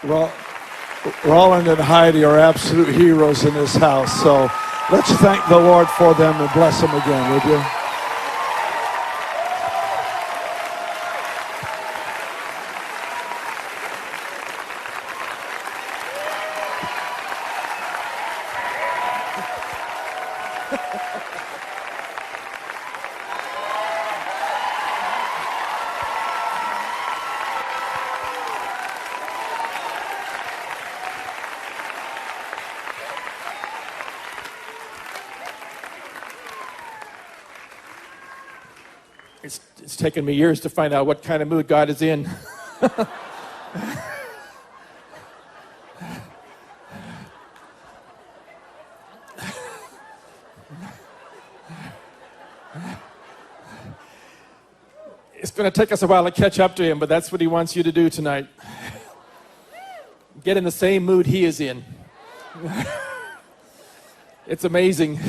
Well, Roland and Heidi are absolute heroes in this house, so let's thank the Lord for them and bless them again, would you? It's taken me years to find out what kind of mood God is in. It's going to take us a while to catch up to him, but that's what he wants you to do tonight. Get in the same mood he is in. It's amazing.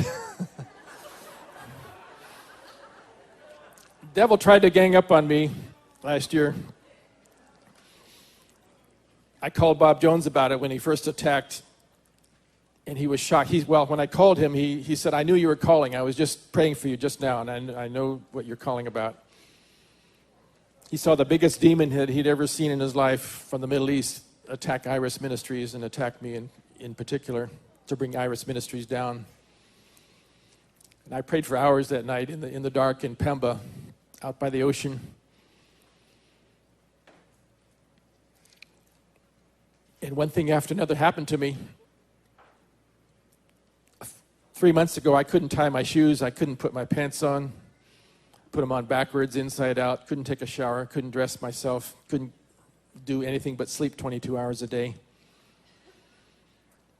The devil tried to gang up on me last year. I called Bob Jones about it when he first attacked, and he was shocked. When I called him, he said, I knew you were calling. I was just praying for you just now, and I know what you're calling about. He saw the biggest demon that he'd ever seen in his life from the Middle East attack Iris Ministries and attack me in particular to bring Iris Ministries down. And I prayed for hours that night in the dark in Pemba, out by the ocean. And one thing after another happened to me. 3 months ago, I couldn't tie my shoes. I couldn't put my pants on, put them on backwards, inside out, couldn't take a shower, couldn't dress myself, couldn't do anything but sleep 22 hours a day.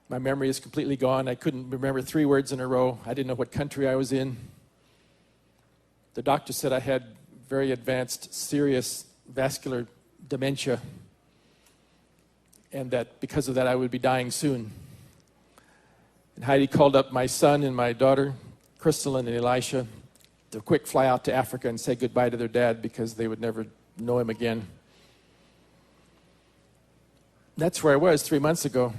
My memory is completely gone. I couldn't remember 3 words in a row. I didn't know what country I was in. The doctor said I had very advanced, serious vascular dementia, and that because of that I would be dying soon. And Heidi called up my son and my daughter, Crystal and Elisha, to quick fly out to Africa and say goodbye to their dad because they would never know him again. That's where I was 3 months ago.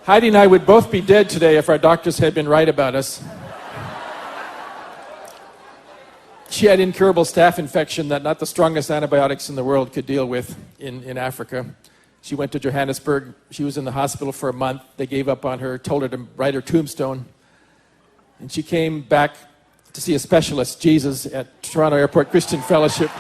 Heidi and I would both be dead today if our doctors had been right about us. She had incurable staph infection that not the strongest antibiotics in the world could deal with in Africa. She went to Johannesburg. She was in the hospital for a month. They gave up on her, told her to write her tombstone. And she came back to see a specialist, Jesus, at Toronto Airport Christian Fellowship.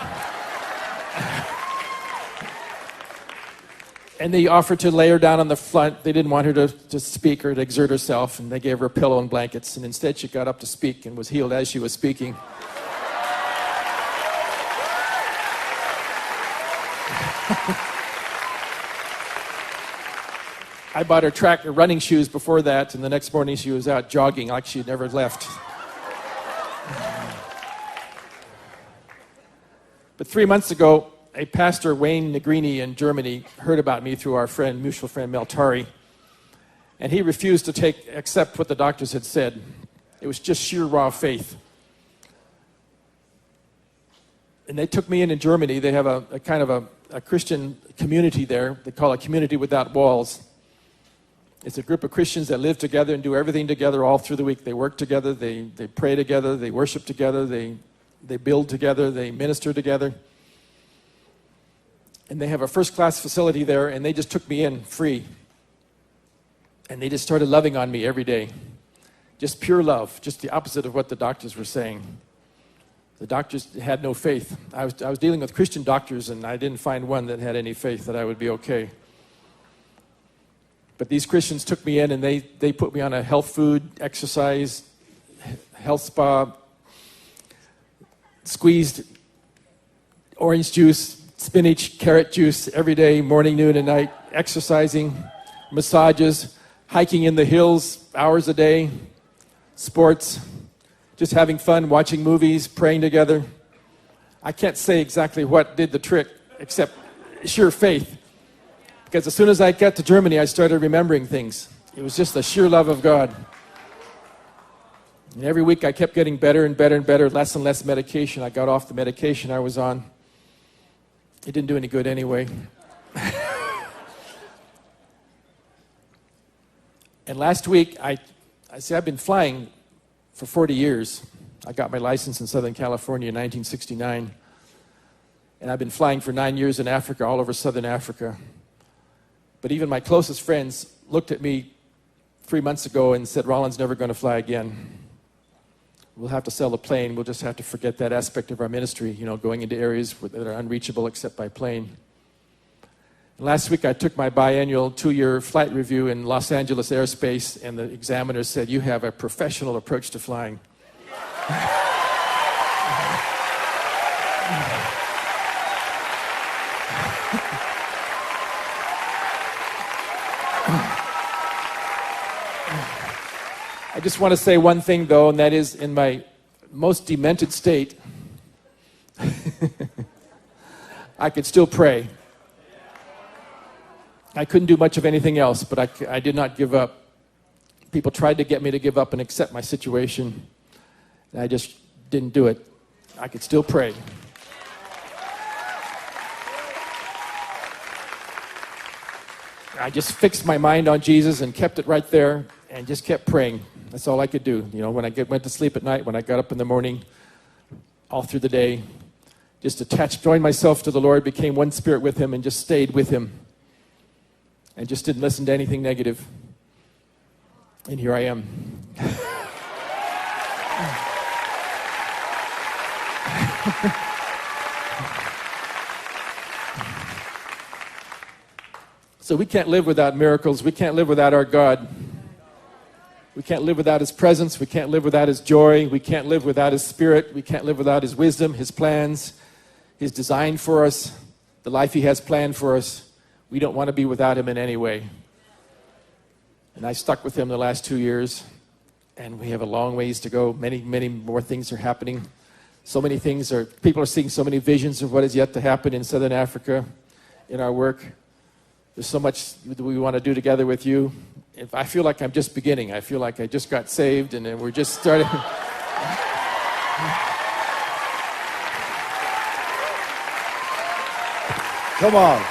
And they offered to lay her down on the front. They didn't want her to speak or to exert herself, and they gave her a pillow and blankets. And instead, she got up to speak and was healed as she was speaking. I bought her running shoes before that, and the next morning she was out jogging like she had never left. But 3 months ago, a pastor, Wayne Negrini in Germany, heard about me through our mutual friend Mel Tari, and he refused to accept what the doctors had said. It was just sheer raw faith. And they took me in Germany. They have a kind of a Christian community there. They call it Community Without Walls. It's a group of Christians that live together and do everything together all through the week. They work together, they pray together, they worship together, they build together, they minister together. And they have a first-class facility there, and they just took me in free. And they just started loving on me every day. Just pure love, just the opposite of what the doctors were saying. The doctors had no faith. I was dealing with Christian doctors, and I didn't find one that had any faith that I would be okay. But these Christians took me in, and they put me on a health food, exercise, health spa, squeezed orange juice, spinach, carrot juice every day, morning, noon, and night, exercising, massages, hiking in the hills hours a day, sports, just having fun, watching movies, praying together. I can't say exactly what did the trick, except sheer faith. Because as soon as I got to Germany, I started remembering things. It was just the sheer love of God. And every week I kept getting better and better and better, less and less medication. I got off the medication I was on. It didn't do any good anyway. And last week, I've been flying for 40 years. I got my license in Southern California in 1969. And I've been flying for 9 years in Africa, all over Southern Africa. But even my closest friends looked at me 3 months ago and said, Roland's never going to fly again. We'll have to sell the plane. We'll just have to forget that aspect of our ministry, going into areas that are unreachable except by plane. And last week, I took my biannual 2-year flight review in Los Angeles airspace, and the examiner said, you have a professional approach to flying. I just want to say one thing, though, and that is, in my most demented state, I could still pray. I couldn't do much of anything else, but I did not give up. People tried to get me to give up and accept my situation, and I just didn't do it. I could still pray. I just fixed my mind on Jesus and kept it right there and just kept praying. That's all I could do. When I went to sleep at night, when I got up in the morning, all through the day, just joined myself to the Lord, became one spirit with Him, and just stayed with Him. And just didn't listen to anything negative. And here I am. So we can't live without miracles. We can't live without our God. We can't live without His presence. We can't live without His joy. We can't live without His Spirit. We can't live without His wisdom, His plans, His design for us, the life He has planned for us. We don't want to be without Him in any way. And I stuck with Him the last 2 years, and we have a long ways to go. Many, many more things are happening. So many things people are seeing so many visions of what is yet to happen in Southern Africa in our work. There's so much that we want to do together with you. I feel like I'm just beginning. I feel like I just got saved, and then we're just starting. Come on.